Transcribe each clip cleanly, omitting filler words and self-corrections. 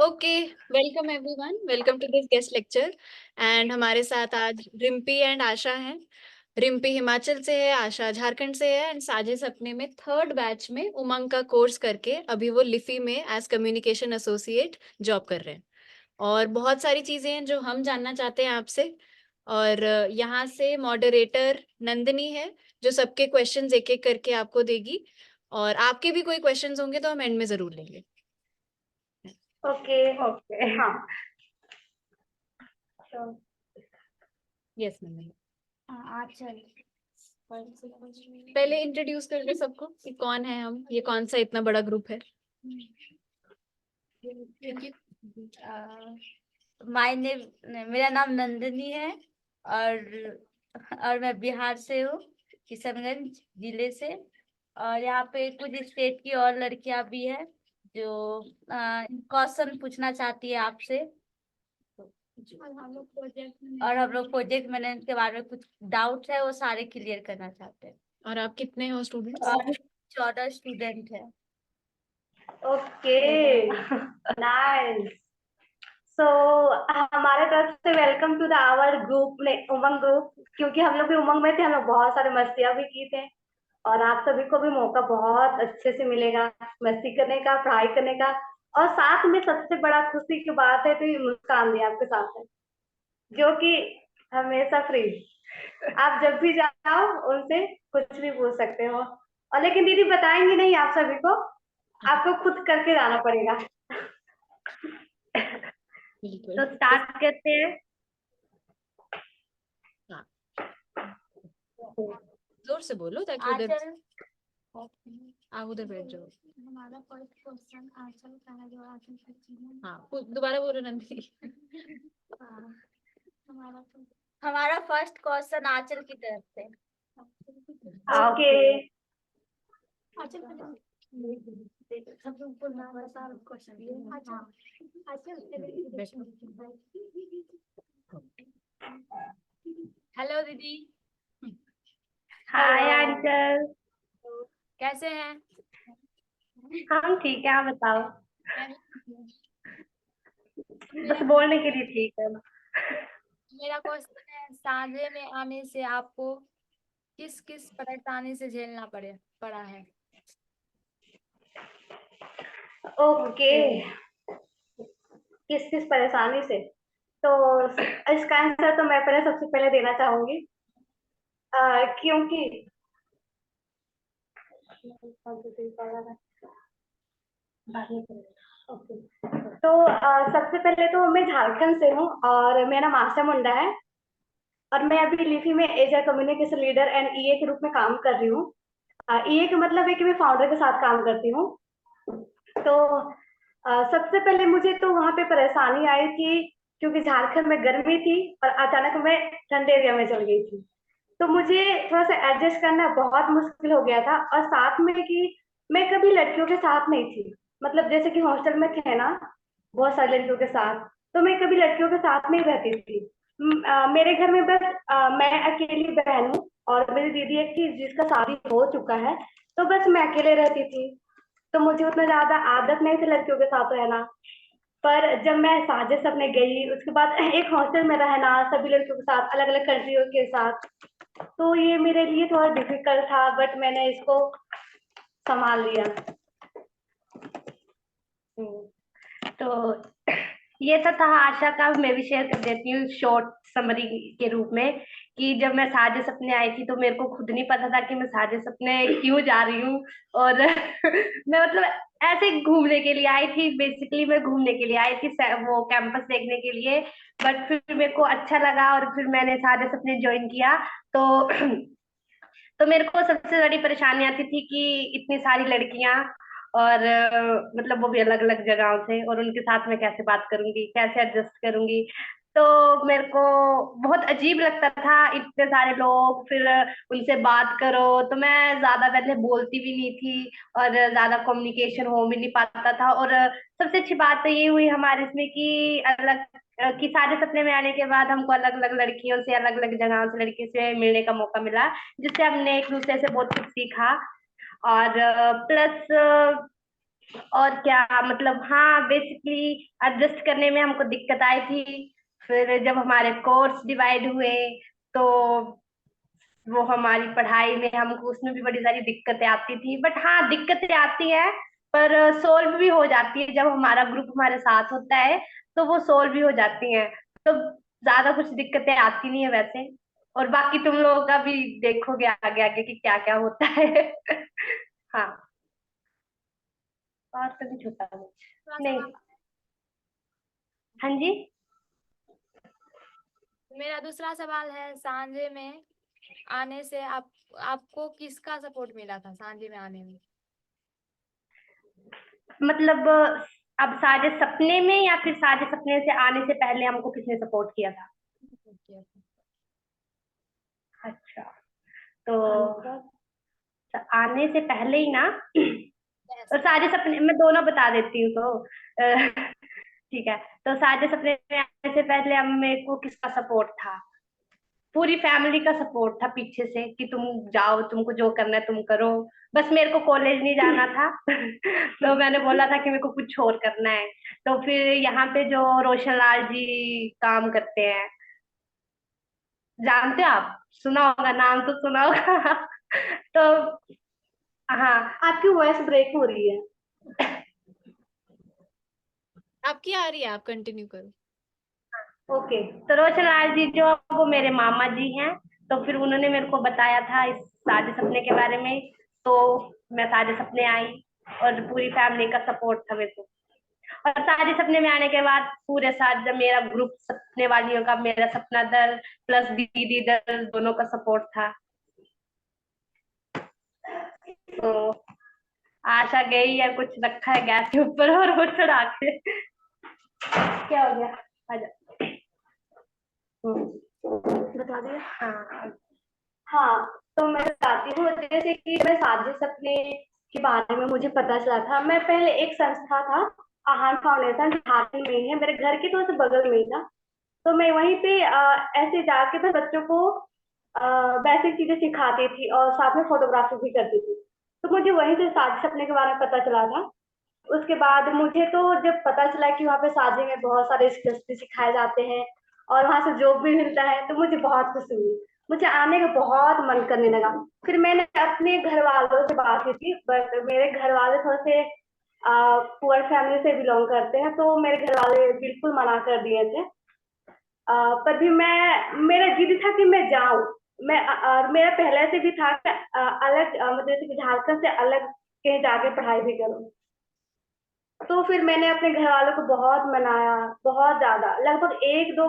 Okay, welcome everyone, welcome to this guest lecture. And हमारे साथ आज रिम्पी एंड आशा हैं। रिम्पी हिमाचल से है, आशा झारखंड से है, एंड साजिश अपने में थर्ड बैच में उमंग का कोर्स करके अभी वो लिफी में एज कम्युनिकेशन एसोसिएट जॉब कर रहे हैं। और बहुत सारी चीजें हैं जो हम जानना चाहते हैं आपसे। और यहाँ से मॉडरेटर नंदिनी है जो सबके क्वेश्चंस एक एक करके आपको देगी, और आपके भी कोई क्वेश्चंस होंगे तो हम एंड में जरूर लेंगे। ओके ओके हाँ यस नंदिनी, आचल। पहले इंट्रोड्यूस कर दे सबको कि कौन है हम, ये कौन सा इतना बड़ा ग्रुप है। माय नेम मेरा नाम नंदिनी है और मैं बिहार से हूँ, किशनगंज जिले से। और यहाँ पे कुछ स्टेट की और लड़कियां भी है जो क्वेश्चन पूछना चाहती है आपसे। और हम लोग प्रोजेक्ट मैनेजमेंट के बारे में कुछ डाउट है वो सारे क्लियर करना चाहते हैं। और आप कितने हो स्टूडेंट्स? और 14 स्टूडेंट है। Okay nice. सो हमारे तरफ से welcome to the our group में उमंग ग्रुप, क्योंकि हम लोग भी उमंग में थे, हम लोग बहुत सारे मस्तियां भी की थे और आप सभी को भी मौका बहुत अच्छे से मिलेगा मस्ती करने का, पढ़ाई करने का। और साथ में सबसे बड़ा खुशी की बात है तो ये मुस्कान भी आपके साथ है, जो कि हमेशा फ्री। आप जब भी जाओ उनसे कुछ भी पूछ सकते हो। और लेकिन दीदी बताएंगी नहीं आप सभी को, आपको खुद करके जाना पड़ेगा। तो स्टार्ट करते हैं। हाँ, जोर से बोलो ताकि उधर आप उधर बैठ जाओ। हमारा फर्स्ट क्वेश्चन आंसर का है जो आंसर सच्ची हाँ, दोबारा बोलो नंदिनी। हमारा फर्स्ट क्वेश्चन आंचल की तरफ से। ओके हेलो दीदी। हाय अंकल, कैसे हैं? हम ठीक है, आप बताओ। बस बोलने के लिए ठीक है। मेरा क्वेश्चन है, साझे में आने से आपको किस किस परेशानी से झेलना पड़ा है? ओके, किस किस परेशानी से? तो इसका आंसर तो मैं पहले सबसे पहले देना चाहूंगी, क्योंकि ओके। तो सबसे पहले तो मैं झारखंड से हूँ और मेरा नाम आशा मुंडा है और मैं अभी लिफी में as a communication leader and EA के रूप में काम कर रही हूँ। ईए का मतलब है कि मैं फाउंडर के साथ काम करती हूँ। तो सबसे पहले मुझे तो वहां पे परेशानी आई थी, क्योंकि झारखंड में गर्मी थी और अचानक मैं ठंडे एरिया में चल गई थी। तो मुझे थोड़ा सा एडजस्ट करना बहुत मुश्किल हो गया था। और साथ में कि मैं कभी लड़कियों के साथ नहीं थी, मतलब जैसे कि हॉस्टल में थे ना बहुत सारी लड़कियों के साथ, तो मैं कभी लड़कियों के साथ नहीं रहती थी। मेरे घर में बस मैं अकेली बहन हूँ और मेरी दीदी एक थी जिसका शादी हो चुका है, तो बस मैं अकेले रहती थी। तो मुझे उतना ज्यादा आदत नहीं थी लड़कियों के साथ रहना। पर जब मैं साजिश अपने गई उसके बाद एक हॉस्टल में रहना सभी लड़कियों के साथ, अलग अलग कंट्रियों के साथ, तो ये मेरे लिए थोड़ा डिफिकल्ट था, बट मैंने इसको संभाल लिया। तो ये तो था आशा का, मैं भी शेयर कर देती हूँ शॉर्ट समरी के रूप में कि जब मैं साजिश अपने आई थी तो मेरे को खुद नहीं पता था कि मैं साजिश अपने क्यों जा रही हूँ। और मैं मतलब ऐसे ही घूमने के लिए आई थी, बेसिकली मैं घूमने के लिए आई थी वो कैंपस देखने के लिए। बट फिर मेरे को अच्छा लगा और फिर मैंने साजिश अपने ज्वाइन किया। तो तो मेरे को सबसे बड़ी परेशानी आती थी कि इतनी सारी लड़कियां और मतलब वो भी अलग अलग जगहों से, और उनके साथ मैं कैसे बात करूंगी, कैसे एडजस्ट करूंगी। तो मेरे को बहुत अजीब लगता था, इतने सारे लोग, फिर उनसे बात करो। तो मैं ज्यादा पहले बोलती भी नहीं थी और ज्यादा कम्युनिकेशन हो भी नहीं पाता था। और सबसे अच्छी बात तो ये हुई हमारे इसमें कि कि सारे सपने में आने के बाद हमको अलग अलग लड़कियों से, अलग अलग जगहों से लड़की से मिलने का मौका मिला, जिससे हमने एक दूसरे से बहुत कुछ सीखा। और प्लस और क्या मतलब, हाँ बेसिकली एडजस्ट करने में हमको दिक्कत आई थी। फिर जब हमारे कोर्स डिवाइड हुए तो वो हमारी पढ़ाई में हमको उसमें भी बड़ी सारी दिक्कतें आती थी, बट हाँ दिक्कतें आती हैं पर सोल्व भी हो जाती है। जब हमारा ग्रुप हमारे साथ होता है तो वो सोल्व भी हो जाती हैं। तो ज्यादा कुछ दिक्कतें आती नहीं है वैसे। और बाकी तुम लोगों का भी देखोगे आगे आगे कि क्या क्या होता है। हाँ, और तो कुछ होता नहीं। हाँ जी। मेरा दूसरा सवाल है, सांझे में आने से आपको किसका सपोर्ट मिला था सांझे में आने में? मतलब अब साझे सपने में या फिर साझे सपने से आने से पहले हमको किसने सपोर्ट किया था? अच्छा, तो आने से पहले ही ना, तो साझे सपने मैं दोनों बता देती हूँ तो ठीक है। तो साझे सपने में आने से पहले अब मेरे को किसका सपोर्ट था? पूरी फैमिली का सपोर्ट था पीछे से कि तुम जाओ, तुमको जो करना है तुम करो। बस मेरे को कॉलेज नहीं जाना था। तो मैंने बोला था कि मेरे को कुछ और करना है। तो फिर यहाँ पे जो रोशन लाल जी काम करते हैं, जानते हो आप? सुना होगा, नाम तो सुना होगा। तो हाँ, आपकी वॉइस ब्रेक हो रही है। आपकी आ रही है, आप कंटिन्यू करो। ओके, तो रोशन लाल जी जो वो मेरे मामा जी हैं। तो फिर उन्होंने मेरे को बताया था इस साझे सपने के बारे में। तो मैं साझे सपने आई और पूरी फैमिली का सपोर्ट था मेरे को। और साझे सपने में आने के बाद पूरे साथ जब मेरा ग्रुप सपने वालियों का, मेरा सपना दल प्लस दीदी दल दोनों का सपोर्ट था। तो आशा गई है, कुछ रखा है गैस के ऊपर और वो चढ़ा के। क्या हो गया? आजा। बता दिया। हाँ हाँ, तो मैं बताती हूँ। जैसे कि मैं साझे सपने के बारे में मुझे पता चला था। मैं पहले एक संस्था था, आहान फाउंडेशन, झारखंड में ही है, मेरे घर के तो ऐसे बगल में ही था। तो मैं वहीं पे ऐसे जाके मैं बच्चों को बेसिक चीजें सिखाती थी और साथ में फोटोग्राफी भी करती थी। तो मुझे वहीं से साझे सपने के बारे में पता चला था। उसके बाद मुझे तो जब पता चला कि वहाँ पे साझे में बहुत सारे स्किल्स भी सिखाए जाते हैं और वहाँ से जॉब भी मिलता है, तो मुझे बहुत खुशी हुई। मुझे आने का बहुत मन करने लगा। फिर मैंने अपने घर वालों से बात की थी, बट मेरे घर वाले थोड़े से पुअर फैमिली से बिलोंग करते हैं, तो मेरे घर वाले बिल्कुल मना कर दिए थे। पर भी मेरा जिद था कि मैं जाऊं। और मेरा पहले से भी था कि अलग मतलब जैसे कि झारखंड से अलग कहीं जाके पढ़ाई भी करूं। तो फिर मैंने अपने घर वालों को बहुत मनाया, बहुत ज्यादा, लगभग एक दो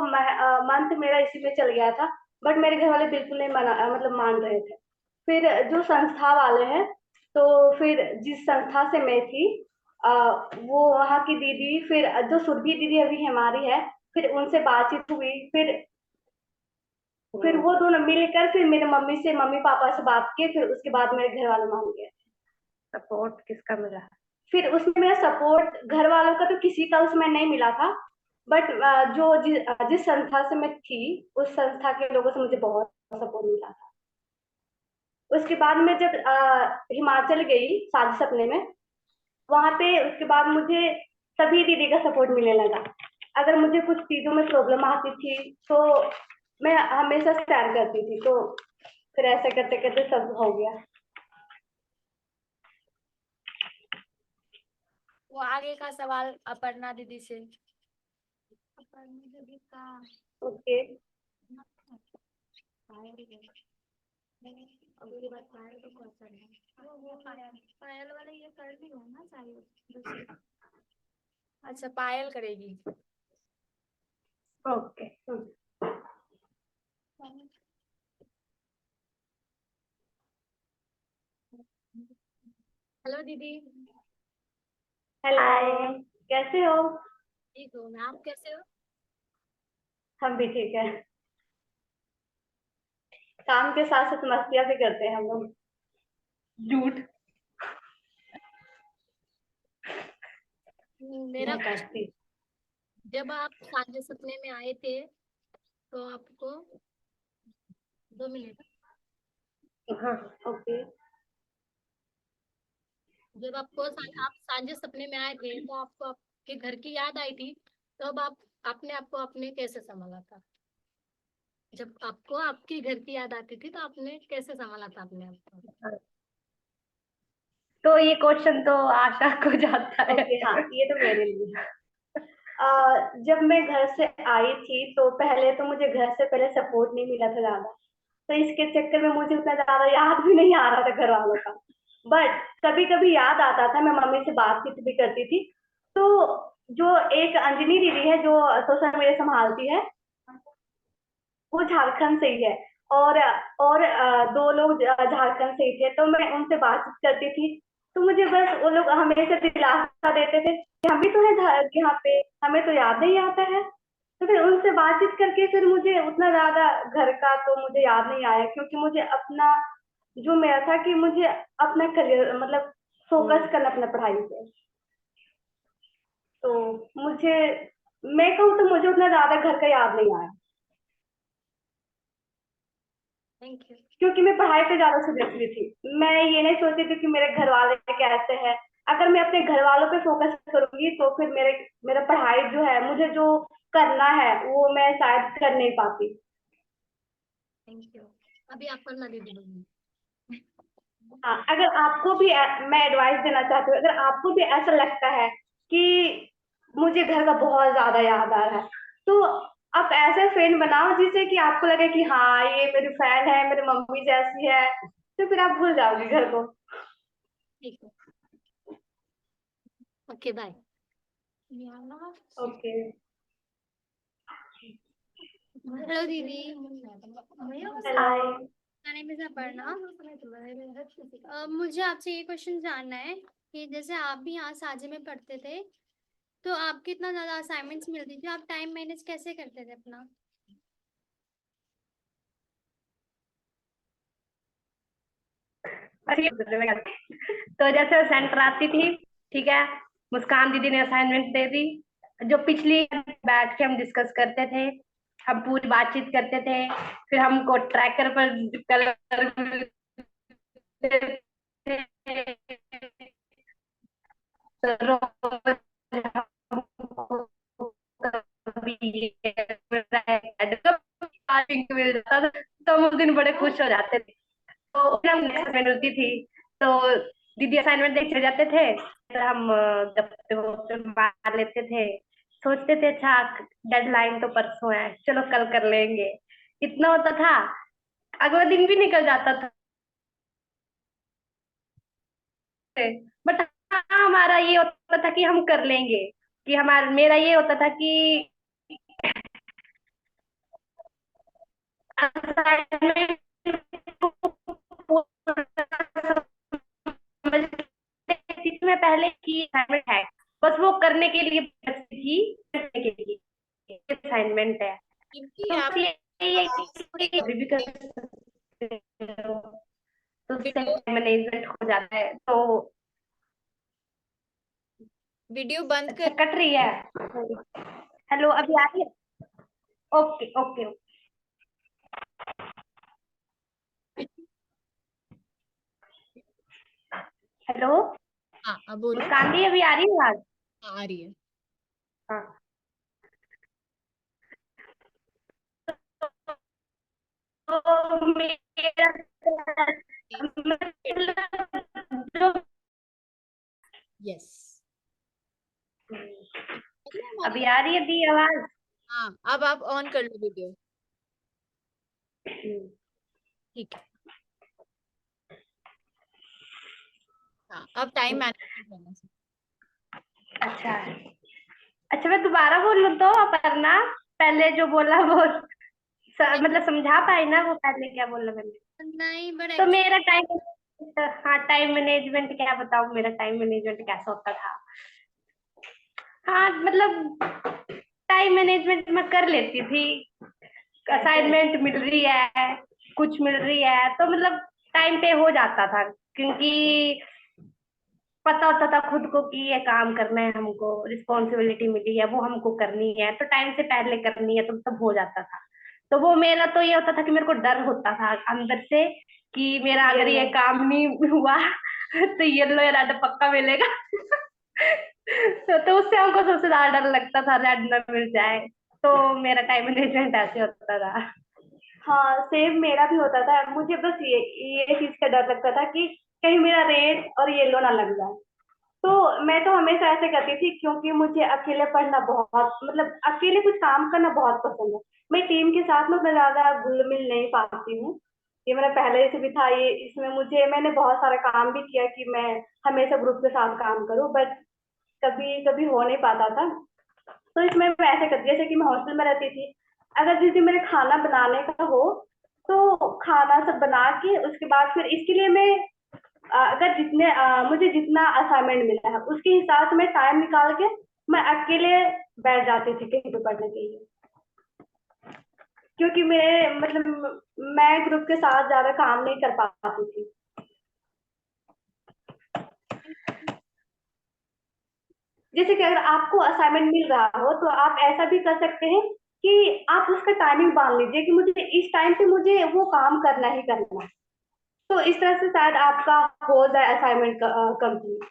मंथ मेरा इसी में चल गया था। बट मेरे घर वाले बिल्कुल नहीं मतलब मान रहे थे। फिर जो संस्था वाले हैं, तो फिर जिस संस्था से मैं थी, वो वहाँ की दीदी, फिर जो सुरभि दीदी अभी हमारी है, फिर उनसे बातचीत हुई। फिर वो दोनों मिलकर फिर मेरे मम्मी पापा से बात किए, फिर उसके बाद मेरे घर वाले मान गए। सपोर्ट किसका मिला? फिर उसमें मेरा सपोर्ट घर वालों का तो किसी का उसमें नहीं मिला था। बट जिस संस्था से मैं थी, उस संस्था के लोगों से मुझे बहुत सपोर्ट मिला था। उसके बाद मैं जब हिमाचल गई साझे सपने में, वहां पे उसके बाद मुझे सभी दीदी का सपोर्ट मिलने लगा। अगर मुझे कुछ चीजों में प्रॉब्लम आती थी तो मैं हमेशा स्टैंड करती थी। तो फिर ऐसे करते करते सब हो गया। वो आगे का सवाल अपर्णा दीदी से। अपर्णा दीदी का ओके। अगली बार पायल तो क्वेश्चन है, वो पायल वाला ये कर ली हो ना शायद दूसरी। अच्छा, पायल करेगी। ओके। हेलो दीदी। हेलो, कैसे हो? ठीक हो, मैं आप कैसे हो? हम भी ठीक है। काम के साथ साथ मस्तियां भी करते हैं हम लोग। झूठ मेरा नहीं क्वेश्चन, करती। जब आप सांझे सपने में आए थे तो आपको 2 मिनट। हाँ। ओके। जब आप सांझे सपने में आए थे तो आपको आपके घर की याद आई थी, तो अब आपने आपको अपने कैसे संभाला था? जब आपको आपके घर की याद आती थी तो आपने कैसे संभाला था अपने आप को? तो ये क्वेश्चन तो आशा को जाता है। ओके, हाँ, ये तो मेरे लिए है। जब मैं घर से आई थी तो पहले तो मुझे घर से पहले सपोर्ट नहीं मिला था ज्यादा, तो इसके चक्कर में मुझे उतना ज्यादा याद भी नहीं आ रहा था घर वालों का। बट कभी कभी याद आता था, मैं मम्मी से बातचीत भी करती थी। तो जो एक अंजनी दीदी है जो सोशल मीडिया संभालती है, वो झारखंड से ही है। और दो लोग झारखंड से ही थे, तो मैं उनसे बातचीत करती थी। तो मुझे बस वो लोग हमेशा दिलासा देते थे कि हम भी तो हैं यहाँ पे, हमें तो याद नहीं आता है। तो फिर उनसे बातचीत करके फिर मुझे उतना ज्यादा घर का तो मुझे याद नहीं आया, क्योंकि मुझे अपना जो मेरा था कि मुझे अपना करियर मतलब फोकस करना अपना पढ़ाई पे। तो मुझे, मैं कहूँ तो मुझे उतना ज्यादा घर का याद नहीं आया, थैंक यू। क्योंकि मैं पढ़ाई पे ज्यादा सीरियस हुई थी। मैं ये नहीं सोचती थी कि मेरे घर वाले कैसे हैं। अगर मैं अपने घर वालों पे फोकस करूंगी तो फिर मेरा पढ़ाई जो है, मुझे जो करना है वो मैं शायद कर नहीं पाती। Thank you. अभी आप करना दीदी बोलिए। हाँ, अगर आपको भी मैं एडवाइस देना चाहती हूँ, अगर आपको भी ऐसा लगता है कि मुझे घर का बहुत ज्यादा याद आ रहा है, तो आप ऐसे फ्रेंड बनाओ जिससे कि आपको लगे कि हाँ ये मेरी फ्रेंड है, मेरी मम्मी जैसी है, तो फिर आप भूल जाओगे घर को। ठीक है, ओके बाय। ओके। हेलो दीदी। हाय। My name is Aparna. मुझे आपसे ये क्वेश्चन जानना है कि जैसे आप भी यहाँ साझे में पढ़ते थे, तो आपको इतना ज्यादा असाइनमेंट्स मिलती थी, आप टाइम मैनेज कैसे करते थे अपना? तो जैसे सेंटर आती थी, ठीक है, मुस्कान दीदी ने असाइनमेंट दे दी, जो पिछली बैठ के हम डिस्कस करते थे, हम पूरी बातचीत करते थे, फिर हमको ट्रैकर पर कलर तो हम उस दिन बड़े खुश हो जाते थे। तो फिर हम नेक्स्ट असाइनमेंट होती थी, तो दीदी असाइनमेंट देख चले जाते थे, फिर हम गप्पे वप्पे मार लेते थे, सोचते थे अच्छा डेडलाइन तो परसों है, चलो कल कर लेंगे। इतना होता था, अगला दिन भी निकल जाता था। बट हाँ, हमारा ये होता था कि हम कर लेंगे, कि हमारा मेरा ये होता था कि assignment मैं पहले की असाइनमेंट है, बस वो करने के लिए बची थी, करने के लिए असाइनमेंट है। क्योंकि तो आप ये थोड़ी अभी भी कर सकते हो, तो उससे वीडियो मैनेजमेंट हो जाता है। तो वीडियो बंद अच्छा कर। कट रही है। हेलो, अभी आ रही है? Okay okay. हेलो हाँ, अब बोलो। मुस्कान दी, अभी आ रही है आवाज? हाँ, आ रही है। हाँ। तो मेरा मतलब जो यस। अभी आ रही है दी आवाज? हाँ, अब आप ऑन कर लो वीडियो। ठीक है। हाँ, अब टाइम मैनेजमेंट करना सीखो। अच्छा अच्छा, मैं दोबारा बोल लूँ तो अपर्णा, पहले जो बोला वो मतलब समझा पाई ना, वो पहले क्या बोला मैंने? नहीं, बट तो मेरा टाइम, हाँ टाइम मैनेजमेंट क्या बताऊँ, मेरा टाइम मैनेजमेंट कैसा होता था। हाँ मतलब टाइम मैनेजमेंट मैं कर लेती थी, असाइनमेंट मिल रही है, कुछ मिल रही है, तो मतलब टाइम पे हो जाता था, क्योंकि पता होता था खुद को कि ये काम करना है, हमको रिस्पॉन्सिबिलिटी मिली है, वो हमको करनी है, तो टाइम से पहले करनी है, तो सब हो जाता था। तो वो मेरा तो ये होता था कि मेरे को डर होता था अंदर से कि मेरा अगर ये काम नहीं हुआ तो येलो या रेड पक्का मिलेगा। तो उससे हमको सबसे ज्यादा डर लगता था, रेड ना मिल जाए। तो मेरा टाइम मैनेजमेंट ऐसे होता था। हाँ, सेम मेरा भी होता था। मुझे बस ये चीज का डर लगता था कि कहीं मेरा रेड और येलो ना लग जाए। तो मैं तो हमेशा ऐसे करती थी, क्योंकि मुझे अकेले पढ़ना बहुत, मतलब अकेले कुछ काम करना बहुत पसंद है। मैं टीम के साथ में उतना ज्यादा घुल मिल नहीं पाती हूँ। ये मेरा पहले से भी था। ये इसमें मैंने बहुत सारा काम भी किया कि मैं हमेशा ग्रुप के साथ काम करूँ, बट कभी कभी हो नहीं पाता था। तो इसमें मैं ऐसे करती, जैसे कि मैं हॉस्टल में रहती थी। अगर जिस दिन मेरे खाना बनाने का हो, तो खाना सब बना के उसके बाद फिर इसके लिए मैं अगर मुझे जितना असाइनमेंट मिला है उसके हिसाब से मैं टाइम निकाल के मैं अकेले बैठ जाती थी कहीं पे पढ़ने के लिए। क्योंकि मैं ग्रुप के साथ ज्यादा काम नहीं कर पाती थी। जैसे कि अगर आपको असाइनमेंट मिल रहा हो, तो आप ऐसा भी कर सकते हैं कि आप उसका टाइमिंग बांध लीजिए कि मुझे इस टाइम पे मुझे वो काम करना ही करना है। तो इस तरह से शायद आपका हो जाए असाइनमेंट कंप्लीट।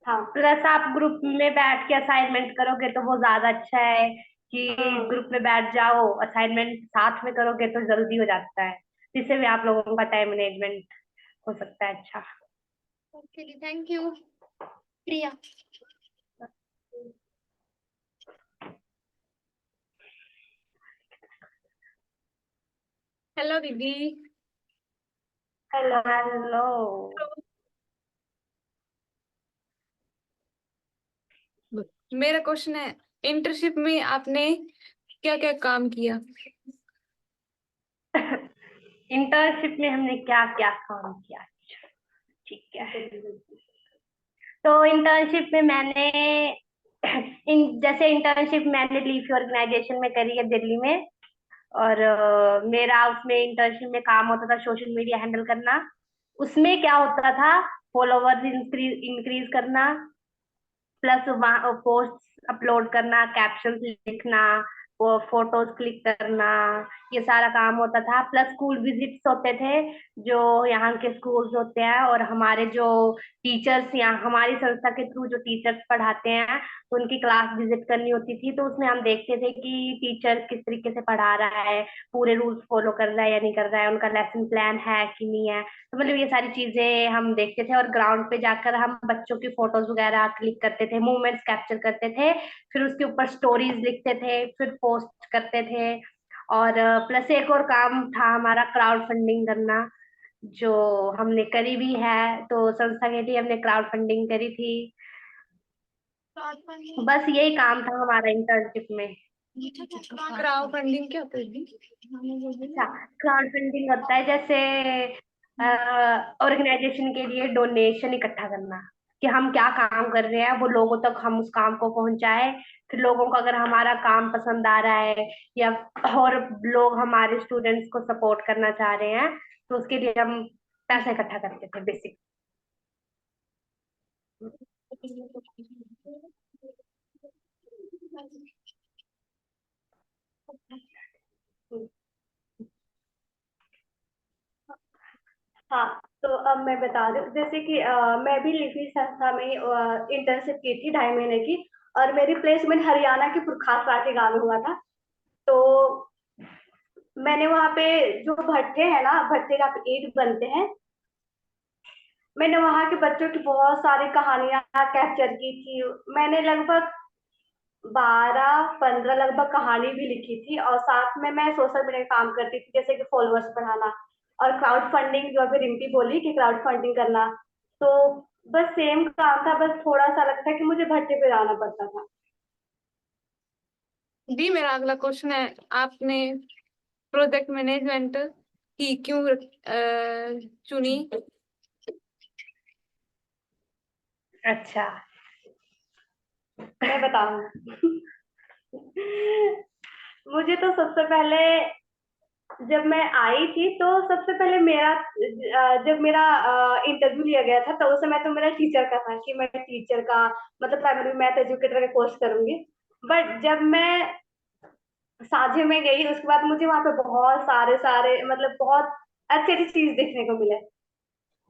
हाँ, प्लस आप ग्रुप में बैठ के असाइनमेंट करोगे तो वो ज्यादा अच्छा है कि हाँ। ग्रुप में बैठ जाओ, असाइनमेंट साथ में करोगे तो जल्दी हो जाता है। जिससे भी आप लोगों का टाइम मैनेजमेंट हो सकता है अच्छा। ओके जी, थैंक यू प्रिया। हेलो दीदी। हेलो। हेलो। मेरा क्वेश्चन है, इंटर्नशिप में आपने क्या क्या काम किया? इंटर्नशिप में हमने क्या क्या काम किया? ठीक है, तो इंटर्नशिप में मैंने जैसे इंटर्नशिप मैंने लीफी ऑर्गेनाइजेशन में करी है दिल्ली में। और मेरा उसमें इंटर्नशिप में काम होता था सोशल मीडिया हैंडल करना। उसमें क्या होता था, फॉलोवर्स इंक्रीज करना, प्लस वहाँ पोस्ट अपलोड करना, कैप्शन लिखना, वो फोटोज क्लिक करना, ये सारा काम होता था। प्लस स्कूल विजिट्स होते थे, जो यहाँ के स्कूल्स होते हैं, और हमारे जो टीचर्स यहाँ हमारी संस्था के थ्रू जो टीचर्स पढ़ाते हैं, तो उनकी क्लास विजिट करनी होती थी। तो उसमें हम देखते थे कि टीचर किस तरीके से पढ़ा रहा है, पूरे रूल्स फॉलो कर रहा है या नहीं कर रहा है, उनका लेसन प्लान है कि नहीं है। तो मतलब ये सारी चीजें हम देखते थे, और ग्राउंड पे जाकर हम बच्चों की फोटोज वगैरह क्लिक करते थे, मूवमेंट्स कैप्चर करते थे, फिर उसके ऊपर स्टोरीज लिखते थे, फिर पोस्ट करते थे। और प्लस एक और काम था हमारा, क्राउड फंडिंग करना, जो हमने करी भी है। तो संस्था के लिए हमने क्राउड फंडिंग करी थी। बस यही काम था हमारा इंटर्नशिप में। क्राउड फंडिंग क्या होता है दीदी? अच्छा, क्राउड फंडिंग होता है जैसे ऑर्गेनाइजेशन के लिए डोनेशन इकट्ठा करना, कि हम क्या काम कर रहे हैं वो लोगों तक हम उस काम को पहुंचाए। फिर लोगों को अगर हमारा काम पसंद आ रहा है, या और लोग हमारे स्टूडेंट्स को सपोर्ट करना चाह रहे हैं, तो उसके लिए हम पैसे इकट्ठा करते थे बेसिक। हाँ, तो अब मैं बता रही हूँ। जैसे कि मैं भी लिपि संस्था में इंटर्नशिप की थी 2.5 महीने की। और मेरी प्लेसमेंट हरियाणा के पुरखासरा के गांव में हुआ था। तो मैंने वहाँ पे जो भट्ठे हैं ना, भट्ठे का ईंट बनते हैं, मैंने वहाँ के बच्चों की बहुत सारी कहानियां कैप्चर की थी। मैंने लगभग 12-15 लगभग कहानी भी लिखी थी। और साथ में मैं सोशल मीडिया काम करती थी, जैसे कि फॉलोअर्स बढ़ाना और क्राउड फंडिंग, जो अभी रिम्पी बोली कि क्राउड फंडिंग करना। तो बस सेम काम था, बस थोड़ा सा लगता है कि मुझे भट्टे पे जाना पड़ता था। दी, मेरा अगला क्वेश्चन है, आपने प्रोजेक्ट मैनेजमेंट की क्यों चुनी? अच्छा, मैं बताऊं। मुझे तो सबसे पहले, जब मैं आई थी तो सबसे पहले जब मेरा इंटरव्यू लिया गया था, तो उस समय तो मेरा टीचर का था कि मैं टीचर का, मतलब प्राइमरी मैथ एजुकेटर का कोर्स करूंगी। बट जब मैं साझे में गई, उसके बाद मुझे वहां पे बहुत सारे सारे, मतलब बहुत अच्छी अच्छी चीज देखने को मिले।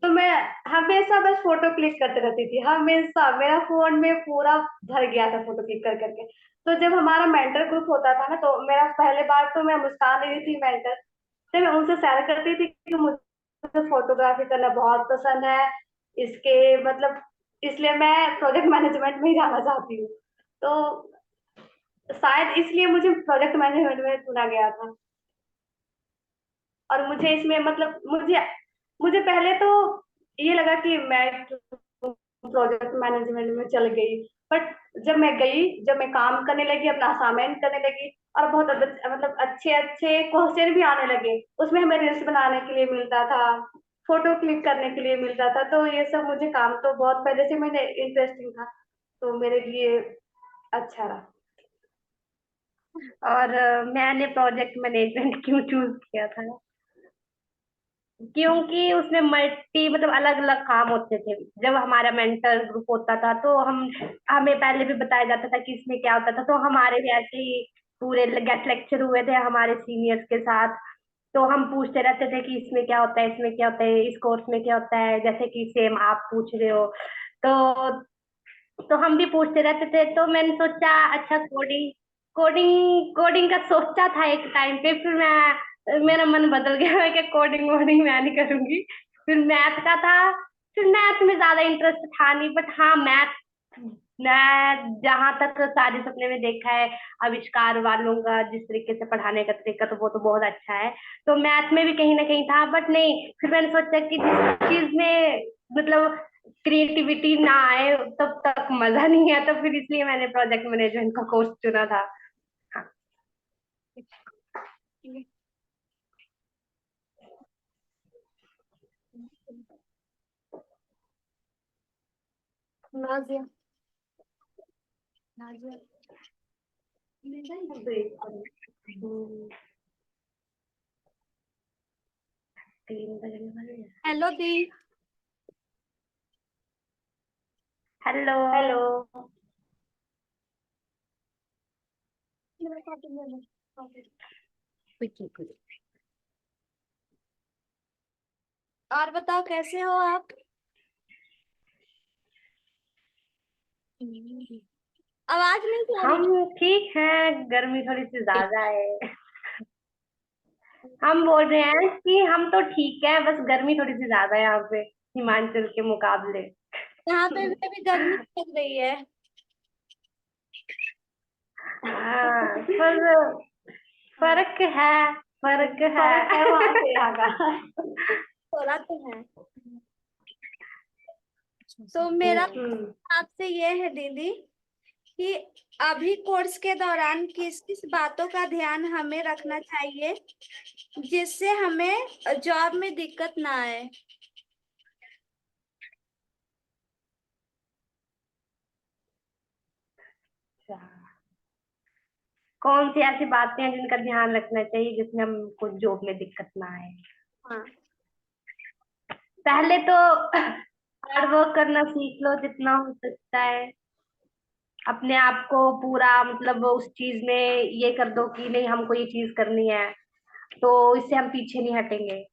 तो मैं हमेशा बस फोटो क्लिक करते रहती थी, हमेशा मेरा फोन में पूरा भर गया था फोटो क्लिक कर करके। तो जब हमारा मेंटर ग्रुप होता था ना, तो मेरा पहले बार तो मैं मुस्कान दीदी थी मेंटर, तो मैं उनसे शेयर करती थी कि मुझे फोटोग्राफी करना बहुत पसंद है, इसके मतलब इसलिए मैं प्रोजेक्ट मैनेजमेंट में ही जाना चाहती हूँ। तो शायद इसलिए मुझे प्रोजेक्ट मैनेजमेंट में चुना गया था। और मुझे इसमें मतलब मुझे पहले तो ये लगा कि मैं प्रोजेक्ट मैनेजमेंट में चल गई, बट जब मैं काम करने लगी, अपना असाइनमेंट करने लगी, और बहुत मतलब अच्छे अच्छे क्वेश्चन भी आने लगे, उसमें हमें रील्स बनाने के लिए मिलता था, फोटो क्लिक करने के लिए मिलता था। तो ये सब मुझे काम तो बहुत पहले से मैंने इंटरेस्टिंग था, तो मेरे लिए अच्छा रहा। और मैंने प्रोजेक्ट मैनेजमेंट क्यों चूज किया था, क्योंकि उसमें मल्टी मतलब अलग अलग काम होते थे। जब हमारा मेंटर ग्रुप होता था तो हमें पहले भी बताया जाता था कि इसमें क्या होता था, तो हमारे भी ऐसे ही पूरे गेस्ट लेक्चर हुए थे हमारे सीनियर्स के साथ। तो हम पूछते रहते थे कि इसमें क्या होता है, इसमें क्या होता है, इस कोर्स में क्या होता है, जैसे कि सेम आप पूछ रहे हो। तो हम भी पूछते रहते थे। तो मैंने सोचा अच्छा कोडिंग कोडिंग कोडिंग का सोचा था एक टाइम पे, फिर मेरा मन बदल गया, मैं क्या कोडिंग वोडिंग मैं नहीं करूंगी। फिर मैथ का था, फिर मैथ में ज्यादा इंटरेस्ट था नहीं, बट हाँ मैथ मैं जहां तक सारे सपने में देखा है आविष्कार वालों का जिस तरीके से पढ़ाने का तरीका, तो वो तो बहुत अच्छा है। तो मैथ में भी कहीं ना कहीं था, बट नहीं, फिर मैंने सोचा कि जिस चीज में मतलब क्रिएटिविटी ना आए तब तक मजा नहीं है, तो फिर इसलिए मैंने प्रोजेक्ट मैनेजमेंट का कोर्स चुना था। हाँ। नाजिया नाजिया हम्म, 3 बजने वाले हैं। हेलो दी। हेलो। हेलो। और बताओ कैसे हो आप? आवाज नहीं आ रही। हम ठीक हैं, गर्मी थोड़ी सी ज्यादा है। हम बोल रहे हैं कि हम तो ठीक है, बस गर्मी थोड़ी सी ज्यादा है यहाँ पे हिमाचल के मुकाबले। यहाँ पे भी अभी गर्मी लग रही है। हाँ, पर फर्क है, फर्क फर्क है है। वहां से यहाँ का। थोड़ा तो है। तो मेरा हम्म। आपसे ये है दीदी कि अभी कोर्स के दौरान किस किस बातों का ध्यान हमें रखना चाहिए जिससे हमें जॉब में दिक्कत ना आए। कौन सी ऐसी बातें हैं जिनका ध्यान रखना चाहिए जिसमें हमको जॉब में दिक्कत ना आए। हाँ। पहले तो हार्ड वर्क करना सीख लो जितना हो सकता है। अपने आप को पूरा मतलब उस चीज में ये कर दो कि नहीं हमको ये चीज करनी है, तो इससे हम पीछे नहीं हटेंगे।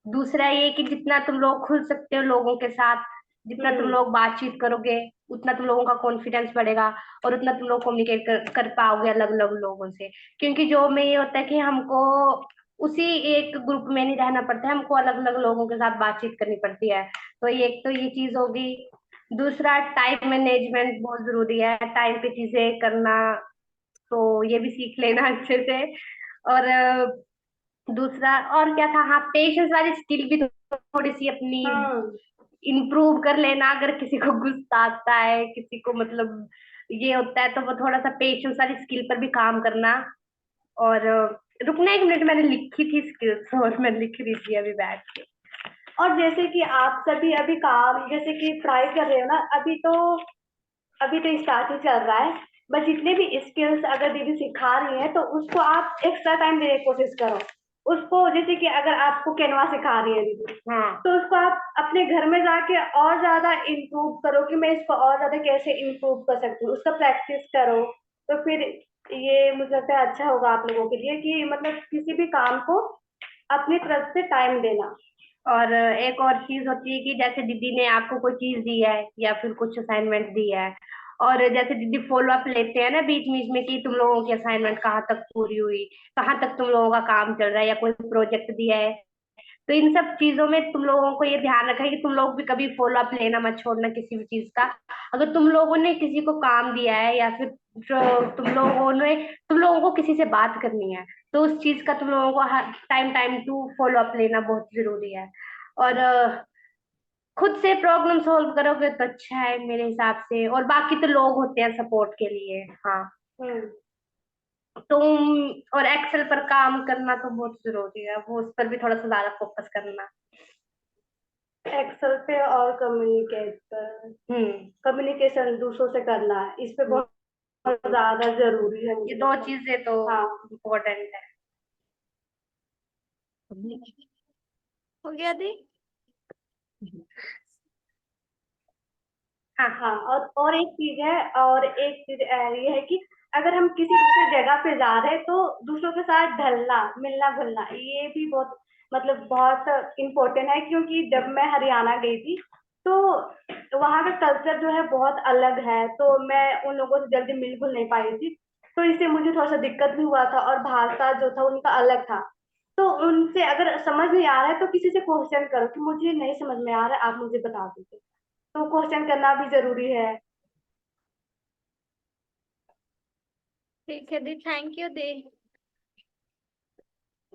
दूसरा ये कि जितना तुम लोग खुल सकते हो लोगों के साथ, जितना तुम लोग बातचीत करोगे उतना तुम लोगों का कॉन्फिडेंस बढ़ेगा, और उतना तुम लोग कम्युनिकेट कर पाओगे अलग अलग लोगों से। क्योंकि जॉब में ये होता है कि हमको उसी एक ग्रुप में नहीं रहना पड़ता है, हमको अलग अलग लोगों के साथ बातचीत करनी पड़ती है। तो एक तो ये चीज होगी। दूसरा टाइम मैनेजमेंट बहुत जरूरी है, टाइम पे चीजें करना, तो ये भी सीख लेना अच्छे से। और दूसरा और क्या था, हाँ पेशेंस वाली स्किल भी थोड़ी सी अपनी हम्म। इम्प्रूव कर लेना। अगर किसी को गुस्सा आता है, किसी को मतलब ये होता है, तो वो थोड़ा सा पेशेंस वाली स्किल पर भी काम करना। और रुकना 1 मिनट, मैंने लिखी थी स्किल्स और मैं लिख रही थी अभी बैठ के। और जैसे कि आप सभी अभी काम जैसे कि ट्राई कर रहे हो ना, अभी तो स्टार्ट ही चल रहा है, बट जितने भी स्किल्स अगर दीदी सिखा रही है तो उसको आप एक्स्ट्रा टाइम देने की कोशिश करो। उसको जैसे कि अगर आपको कैनवा सिखा रही है दीदी, हाँ। तो उसको आप अपने घर में जाके और ज्यादा इम्प्रूव करो कि मैं इसको और ज्यादा कैसे इम्प्रूव कर सकती हूँ, उसका प्रैक्टिस करो। तो फिर ये मुझे लगता है अच्छा होगा आप लोगों के लिए कि मतलब किसी भी काम को अपनी तरफ से टाइम देना। और एक और चीज होती है कि जैसे दीदी ने आपको कोई चीज दी है या फिर कुछ असाइनमेंट दी है, और जैसे दीदी फॉलो अप लेते हैं ना बीच बीच में कि तुम लोगों की असाइनमेंट कहाँ तक पूरी हुई, कहाँ तक तुम लोगों का काम चल रहा है, या कोई प्रोजेक्ट दिया है, तो इन सब चीजों में तुम लोगों को ये ध्यान रखना है कि तुम लोग भी कभी फॉलो अप लेना मत छोड़ना किसी भी चीज का। अगर तुम लोगों ने किसी को काम दिया है या फिर जो तुम लोगों को किसी से बात करनी है, तो उस चीज का तुम लोगों को time time to follow up लेना बहुत जरूरी है। और खुद से प्रॉब्लम सॉल्व करोगे तो अच्छा है मेरे हिसाब से, और बाकी तो लोग होते हैं सपोर्ट के लिए। हाँ, हम्म। तुम और एक्सेल पर काम करना तो बहुत जरूरी है, वो उस पर भी थोड़ा सा ज्यादा फोकस करना। एक्सेल पे और कम्युनिकेट पर, कम्युनिकेशन दूसरों से करना, इस पे बहुत ज्यादा जरूरी है ये मुझे दो लगता है। चीजें तो हाँ। इम्पोर्टेंट है। हो गया दी? हाँ। हाँ, और एक चीज है, और एक चीज ये है कि अगर हम किसी दूसरी जगह पे जा रहे हैं तो दूसरों के साथ ढलना, मिलना घुलना, ये भी बहुत मतलब बहुत इम्पोर्टेंट है, क्योंकि जब मैं हरियाणा गई थी तो वहाँ का कल्चर जो है बहुत अलग है, तो मैं उन लोगों से जल्दी मिल घुल नहीं पाई थी, तो इससे मुझे थोड़ा सा दिक्कत भी हुआ था, और भाषा जो था उनका अलग था। तो उनसे अगर समझ नहीं आ रहा है तो किसी से क्वेश्चन करो कि मुझे नहीं समझ में आ रहा है, आप मुझे बता दीजिए, तो क्वेश्चन करना भी जरूरी है। ठीक है दी, थैंक यू दी।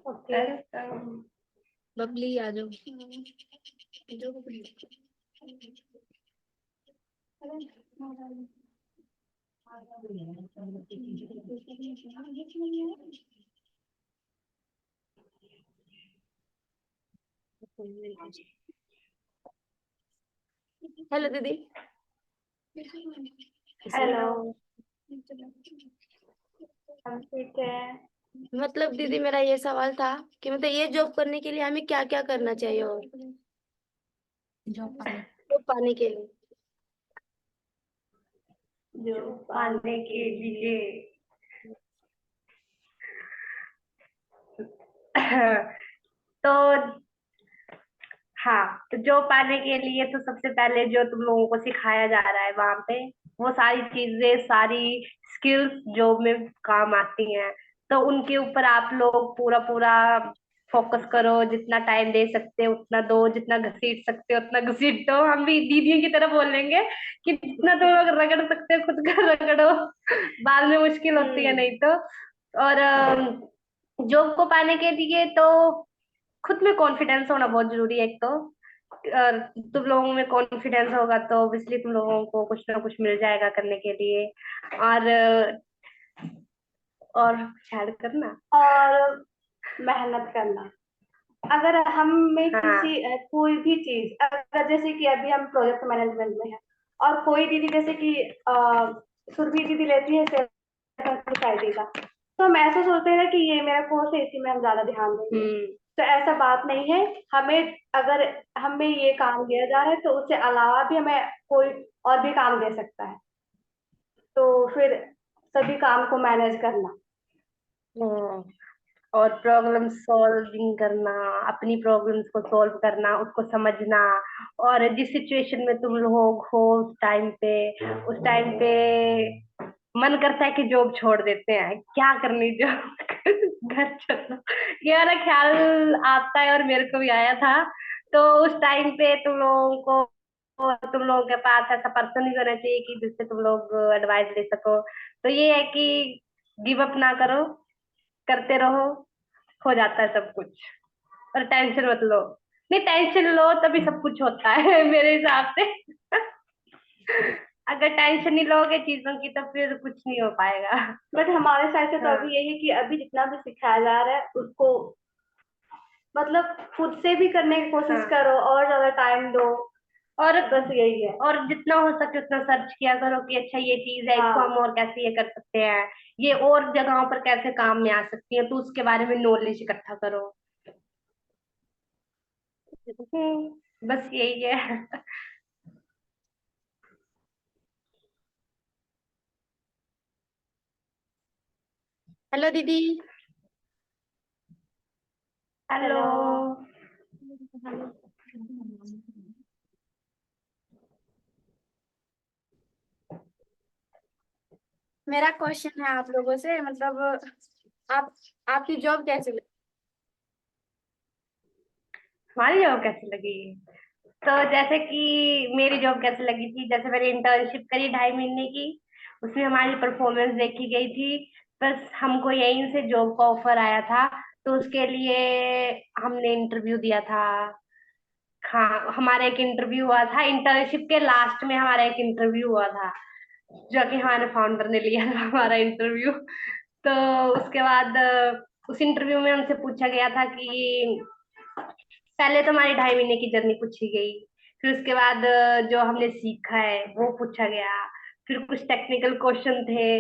ओके। बबली आ जाओ। हेलो दीदी। हेलो। हम ठीक है। मतलब दीदी मेरा ये सवाल था कि मतलब ये जॉब करने के लिए हमें क्या क्या करना चाहिए, और जॉब पाने के लिए। जो पाने के लिए तो हाँ, तो जो पाने के लिए तो सबसे पहले जो तुम लोगों को सिखाया जा रहा है वहां पे, वो सारी चीजें, सारी स्किल्स जॉब में काम आती हैं, तो उनके ऊपर आप लोग पूरा पूरा फोकस करो। जितना टाइम दे सकते हो उतना दो, जितना घसीट सकते हो उतना घसीट दो। हम भी दीदियों की तरह बोलेंगे कि जितना तुम लोग रगड़ सकते हो खुद का रगड़ो, बाद में मुश्किल होती है नहीं तो। और जॉब को पाने के लिए तो खुद में कॉन्फिडेंस होना बहुत जरूरी है। एक तो तुम लोगों में कॉन्फिडेंस होगा तो ऑब्वियसली तुम लोगों को कुछ ना कुछ मिल जाएगा करने के लिए। और ऐड करना। और मेहनत करना। अगर हम में हाँ। किसी कोई भी चीज, अगर जैसे कि अभी हम प्रोजेक्ट मैनेजमेंट में है, और कोई दीदी जैसे कि सुरभि दीदी लेती है सोसाइटी का, तो हम ऐसा सोचते हैं कि ये मेरा कोर्स है, इसी में हम ज्यादा ध्यान देंगे। तो ऐसा बात नहीं है। हमें अगर हमें ये काम दिया जा रहा है तो उससे अलावा भी हमें कोई और भी काम दे सकता है, तो फिर सभी काम को मैनेज करना। हम्म, और प्रॉब्लम सॉल्विंग करना, अपनी प्रॉब्लम्स को सॉल्व करना, उसको समझना, और जिस सिचुएशन में तुम लोग हो उस टाइम पे मन करता है कि जॉब छोड़ देते हैं, क्या करनी जॉब घर चलो, ये वाला ख्याल आता है और मेरे को भी आया था। तो उस टाइम पे तुम लोगों के पास ऐसा पर्सन ही होना चाहिए कि जिससे तुम लोग एडवाइस ले सको। तो ये है कि गिव अप ना करो, करते रहो, हो जाता है सब कुछ। और टेंशन मत लो, नहीं टेंशन लो तभी सब कुछ होता है मेरे हिसाब से। अगर टेंशन नहीं लोगे चीजों की तो फिर कुछ नहीं हो पाएगा। बट हमारे साइड से तो हाँ। अभी यही है कि अभी जितना भी सिखाया जा रहा है उसको मतलब खुद से भी करने की कोशिश हाँ। करो, और ज्यादा टाइम दो, और बस यही है। और जितना हो सके उतना सर्च किया करो कि अच्छा ये चीज है, इसको हाँ। हम और कैसे ये कर सकते हैं, ये और जगहों पर कैसे काम में आ सकती है, तो उसके बारे में नॉलेज इकट्ठा करो। बस यही है। हेलो दीदी। हेलो। मेरा क्वेश्चन है आप लोगों से, मतलब आप आपकी जॉब कैसे लगी? हमारी जॉब कैसी लगी? तो जैसे कि मेरी जॉब कैसे लगी थी, जैसे मैंने इंटर्नशिप करी 2.5 महीने की, उसमें हमारी परफॉर्मेंस देखी गई थी। बस हमको यहीं से जॉब का ऑफर आया था, तो उसके लिए हमने इंटरव्यू दिया था। हाँ, हमारा एक इंटरव्यू हुआ था इंटर्नशिप के लास्ट में, हमारा एक इंटरव्यू हुआ था जो कि हमारे फाउंडर ने लिया था हमारा इंटरव्यू। तो उसके बाद उस इंटरव्यू में हमसे पूछा गया था कि पहले तो हमारी 2.5 महीने की जर्नी पूछी गई, फिर उसके बाद जो हमने सीखा है वो पूछा गया, फिर कुछ टेक्निकल क्वेश्चन थे।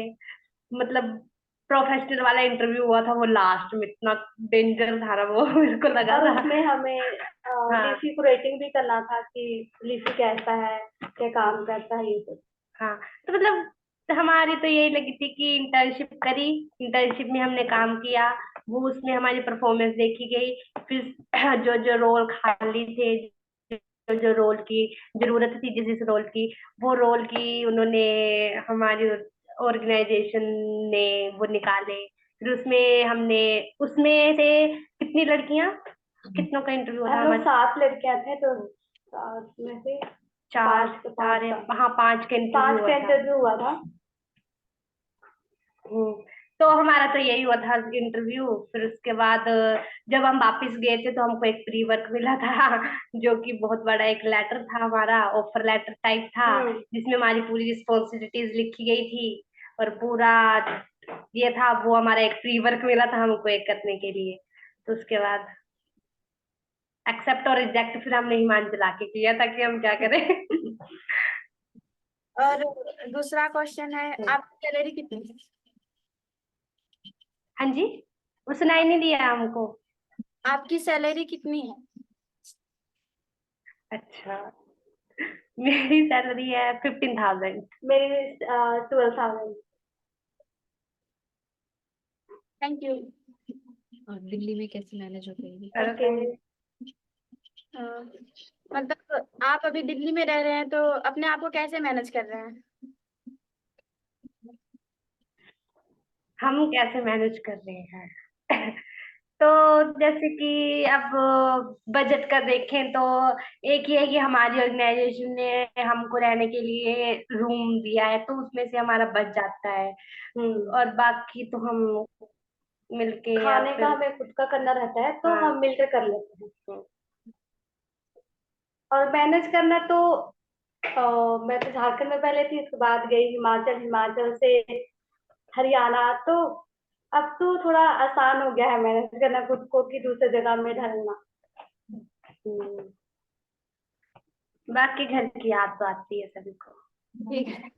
मतलब प्रोफेशनल वाला इंटरव्यू हुआ था वो लास्ट में, इतना डेंजर था ना वो मेरे को लगा और था। उसमें हमें हाँ लीफी को रेटिंग भी करना था कि लीफी कैसा है, क्या काम करता है, ये सब। हाँ। तो मतलब हमारी तो यही लगी थी कि इंटर्नशिप करी, इंटर्नशिप में हमने काम किया, वो उसमें हमारी परफॉर्मेंस देखी गई। फिर जो जो रोल खाली थे, जो जो रोल की जरूरत थी, जिस जिस रोल की, वो रोल की उन्होंने हमारी ऑर्गेनाइजेशन ने वो निकाले। फिर उसमें हमने, उसमें से कितनी लड़कियां, कितनों का इंटरव्यू था हम लोग हमारे? 7 लड़कियां थे, तो 7 में से चार, 5 हाँ 5 का इंटरव्यू 5 हुआ का था। इंटरव्यू हुआ था। हम्म, तो हमारा तो यही हुआ था इंटरव्यू। फिर उसके बाद जब हम वापस गए थे तो हमको एक प्री वर्क मिला था जो कि बहुत बड़ा एक लेटर था, हमारा ऑफर लेटर टाइप था, जिसमें हमारी पूरी रिस्पॉन्सिबिलिटीज लिखी गई थी और पूरा ये था। वो हमारा एक प्री वर्क मिला था हमको एक करने के लिए। तो उसके बाद एक्सेप्ट और रिजेक्ट फिर हमने हिमांशु ला के किया था कि हम क्या करें। और दूसरा क्वेश्चन है, आपकी सैलरी कितनी है? हाँ जी, वो सुनाई नहीं दिया हमको। आपकी सैलरी कितनी है? अच्छा, मेरी सैलरी है 15,000। मेरी 12,000। Thank you. और दिल्ली में कैसे मैनेज हो पाएगी? ओके। मतलब आप अभी दिल्ली में रह रहे हैं, तो अपने आप को कैसे मैनेज कर रहे हैं? हम कैसे मैनेज कर रहे हैं? तो जैसे कि अब बजट का देखें तो एक ही है कि हमारी ऑर्गेनाइजेशन ने हमको रहने के लिए रूम दिया है, तो उसमें से हमारा बच जाता है। और बाकी तो हम मिलके या खाने का फिर हमें खुद का करना रहता है, तो हाँ। हम मिलकर कर लेते हैं। और मैनेज करना तो मैं तो झारखंड में पहले थी, उसके बाद गई हिमाचल, हिमाचल से हरियाणा। तो अब तो थोड़ा आसान हो गया है मैनेज करना खुद को कि दूसरे जगह में ढलना। बाकी घर की याद तो आती है सभी को। ठीक है।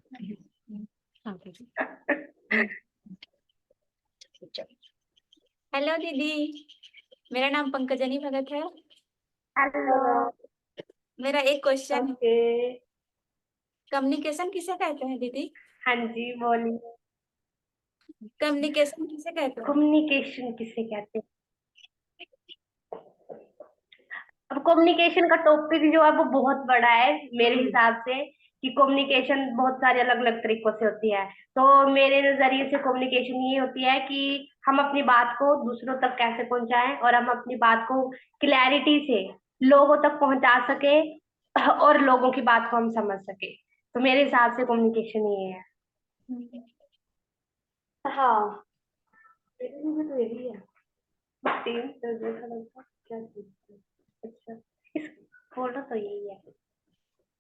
हाँ, पूछो। हेलो दीदी, मेरा नाम पंकजनी भगत है। हेलो। मेरा एक क्वेश्चन है, ओके। कम्युनिकेशन किसे कहते हैं दीदी? हाँ जी बोलिए। कम्युनिकेशन किसे कहते हैं? कम्युनिकेशन किसे कहते हैं? अब कम्युनिकेशन का टॉपिक जो है वो बहुत बड़ा है मेरे हिसाब से, कि कम्युनिकेशन बहुत सारे अलग अलग तरीकों से होती है। तो मेरे नजरिए से कम्युनिकेशन ये होती है कि हम अपनी बात को दूसरों तक कैसे पहुंचाएं और हम अपनी बात को क्लैरिटी से लोगों तक पहुंचा सके और लोगों की बात को हम समझ सके। तो मेरे हिसाब से कम्युनिकेशन ये है। हाँ, मेरे में भी तो यही है। सेम सब्जेक्ट का क्या चीज़ है? अच्छा, इस फोटो तो यही है।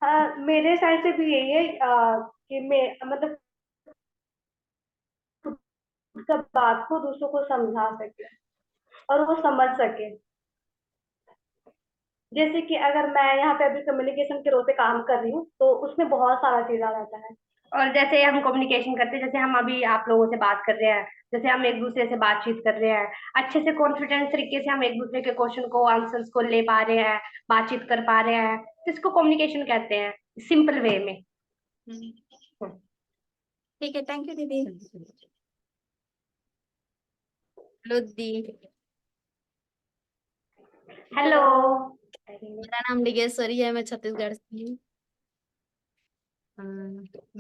हाँ, मेरे साइड से भी यही है कि मैं मतलब सब बात को दूसरों को समझा सके और वो समझ सके। जैसे कि अगर मैं यहाँ पे अभी कम्युनिकेशन के रोल पे काम कर रही हूँ, तो उसमें बहुत सारा चीज आ जाता है। और जैसे हम कम्युनिकेशन करते हैं, जैसे हम अभी आप लोगों से बात कर रहे हैं, जैसे हम एक दूसरे से बातचीत कर रहे हैं, अच्छे से कॉन्फिडेंस तरीके से हम एक दूसरे के क्वेश्चन को, आंसर्स को ले पा रहे हैं, बातचीत कर पा रहे हैं, तो इसको कम्युनिकेशन कहते हैं, सिंपल वे में। ठीक है, थैंक यू दीदी। हेलो दी। हेलो। मेरा नाम डिगेश्वरी है, मैं छत्तीसगढ़ से हूँ।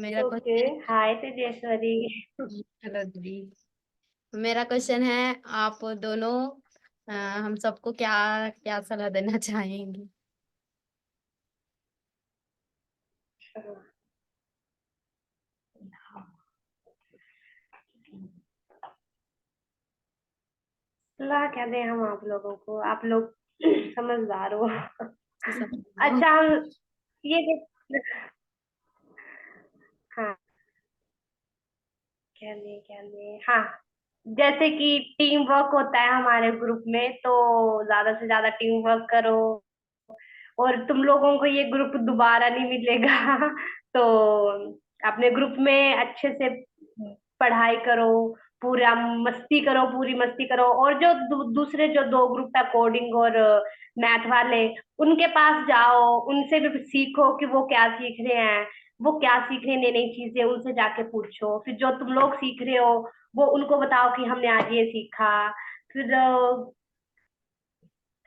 मेरा ओके। क्वेश्चन हाय तेजेश्वरी। हेलो दीदी, मेरा क्वेश्चन है, आप दोनों हम सबको क्या क्या सलाह देना चाहेंगी? सलाह क्या दें हम आप लोगों को, आप लोग समझदार हो। समझ लो। अच्छा हम ये हाँ, क्या ले हाँ, जैसे कि टीम वर्क होता है हमारे ग्रुप में, तो ज्यादा से ज्यादा टीम वर्क करो। और तुम लोगों को ये ग्रुप दोबारा नहीं मिलेगा। तो अपने ग्रुप में अच्छे से पढ़ाई करो, पूरा मस्ती करो, पूरी मस्ती करो। और जो दूसरे जो दो ग्रुप है, कोडिंग और मैथ वाले, उनके पास जाओ, उनसे भी सीखो कि वो क्या सीख रहे हैं, वो क्या सीख रहे हैं, नई नई चीजें उनसे जाके पूछो। फिर जो तुम लोग सीख रहे हो वो उनको बताओ कि हमने आज ये सीखा। फिर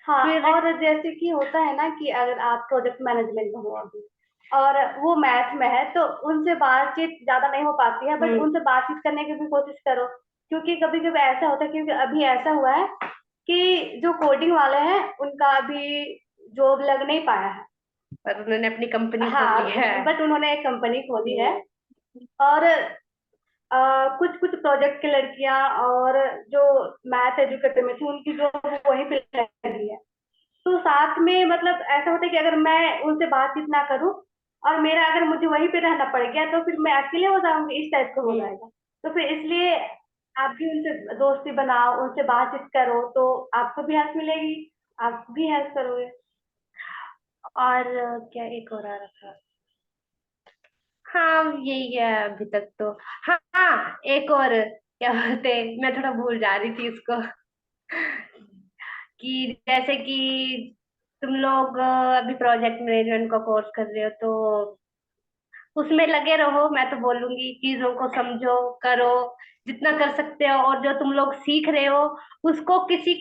हाँ, फिर और जैसे कि होता है ना कि अगर आप प्रोजेक्ट मैनेजमेंट में हो अभी और वो मैथ में है, तो उनसे बातचीत ज्यादा नहीं हो पाती है, बट उनसे बातचीत करने की भी कोशिश करो। क्योंकि कभी कभी ऐसा होता है, क्योंकि अभी ऐसा हुआ है कि जो कोडिंग वाले हैं उनका अभी जॉब लग नहीं पाया है। पर उन्होंने अपनी कंपनी हाँ, खोली है। बट उन्होंने एक कंपनी खोली है। और कुछ कुछ प्रोजेक्ट की लड़कियां और जो मैथ एजुकेटर में थी उनकी जॉब वहीं पे लगी है। तो साथ में मतलब ऐसा होता है कि अगर मैं उनसे बातचीत ना करूं और मेरा अगर मुझे वहीं पे रहना पड़ गया, तो फिर मैं अकेले हो जाऊंगी, इस टाइप का हो जाएगा। तो फिर इसलिए आप भी उनसे दोस्ती बनाओ, उनसे बातचीत करो, तो आपको भी हेल्प मिलेगी, आप भी हेल्प करोगे। और क्या एक और आ रहा था। हाँ यही है अभी तक तो। हाँ हाँ, एक और क्या बोलते, मैं थोड़ा भूल जा रही थी इसको। कि जैसे कि तुम लोग अभी प्रोजेक्ट मैनेजमेंट का कोर्स कर रहे हो, तो उसमें लगे रहो। मैं तो बोलूंगी चीजों को समझो, करो, जितना कर सकते हो। और जो तुम लोग सीख रहे हो उसको किसी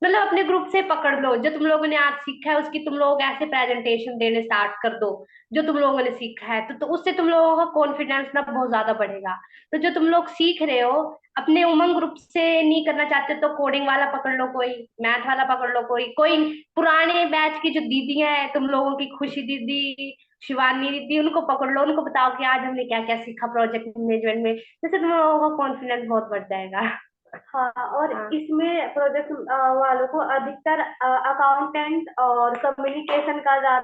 मतलब अपने ग्रुप से पकड़ लो। जो तुम लोगों ने आज सीखा है उसकी तुम लोग ऐसे प्रेजेंटेशन देने स्टार्ट कर दो, जो तुम लोगों ने सीखा है। तो उससे तुम लोगों का कॉन्फिडेंस ना बहुत ज्यादा बढ़ेगा। तो जो तुम लोग सीख रहे हो, अपने उमंग ग्रुप से नहीं करना चाहते तो कोडिंग वाला पकड़ लो, कोई मैथ वाला पकड़ लो, कोई कोई पुराने बैच की जो दीदियां हैं तुम लोगों की, खुशी दीदी, शिवानी दीदी, उनको पकड़ लो। उनको बताओ कि आज हमने क्या क्या सीखा प्रोजेक्ट मैनेजमेंट में। जैसे तुम लोगों का कॉन्फिडेंस बहुत बढ़ जाएगा। हाँ, और हाँ इसमें प्रोजेक्ट वालों को अधिकतर अकाउंटेंट और कम्युनिकेशन का ज्यादा